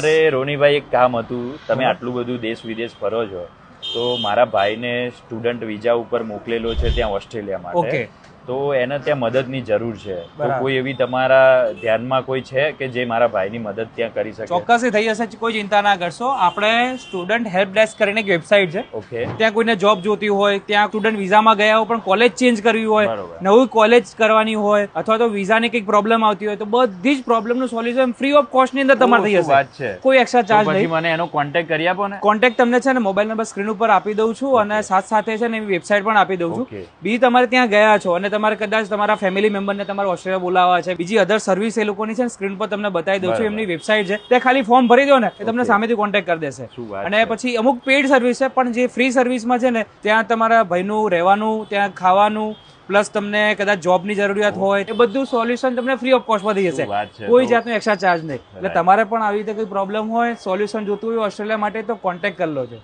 અરે રોનીભાઈ, એક કામ હતું. તમે આટલું બધું દેશ વિદેશ ફરો છો, તો મારા ભાઈને સ્ટુડન્ટ વિઝા ઉપર મોકલેલો છે ત્યાં ઓસ્ટ્રેલિયા માટે. તો એને ત્યાં મદદની જરૂર છે. તો કોઈ એવી તમારા ધ્યાનમાં કોઈ છે કે જે મારા ભાઈની મદદ ત્યાં કરી શકે? ચોક્કસ થઈ જશે, કોઈ ચિંતા ના કરશો. આપણે સ્ટુડન્ટ હેલ્પ ડેસ્ક કરીને એક વેબસાઇટ છે. ઓકે. ત્યાં કોઈને જોબ જોતી હોય, ત્યાં સ્ટુડન્ટ વિઝામાં ગયા હોય પણ કોલેજ ચેન્જ કરવી હોય, નવી કોલેજ કરવાની હોય, અથવા તો વિઝાની કંઈક પ્રોબ્લેમ આવતી હોય, તો બધી જ પ્રોબ્લેમનું સોલ્યુશન ફ્રી ઓફ કોસ્ટ ની અંદર તમારે થઈ જશે. કોઈ એક્સ્ટ્રા ચાર્જ નહીં. મને એનો કોન્ટેક્ટ કરી આપો ને. કોન્ટેક્ટ તમને છે ને મોબાઈલ નંબર સ્ક્રીન ઉપર આપી દઉં છું, અને સાથે છે ને એવી વેબસાઇટ પણ આપી દઉં છું. બીજી તમારે ત્યાં ગયા છો અને તમારે કદાચ તમારા ફેમિલી મેમ્બરને તમારે ઓસ્ટ્રેલિયા બોલાવવા છે, બીજી અધર સર્વિસ એ લોકોની છે ને સ્ક્રીન પર તમને બતાવી દઉં છું. એમની વેબસાઇટ છે, ત્યાં ખાલી ફોર્મ ભરી દો ને, એ તમને સામેથી કોન્ટેક્ટ કરી દેશે. અને પછી અમુક પેઇડ સર્વિસ છે, પણ જે ફ્રી સર્વિસમાં છે ને ત્યાં તમારા ભાઈનું રહેવાનું, ત્યાં ખાવાનું, પ્લસ તમને કદાચ જોબની જરૂરિયાત હોય, એ બધું સોલ્યુશન તમને ફ્રી ઓફ કોસ્ટમાં થઈ જશે. કોઈ જાતનો એક્સ્ટ્રા ચાર્જ નહીં. એટલે તમારે પણ આવી રીતે કોઈ પ્રોબ્લેમ હોય, સોલ્યુશન જોતું હોય ઓસ્ટ્રેલિયા માટે, તો કોન્ટેક્ટ કરી લો છો.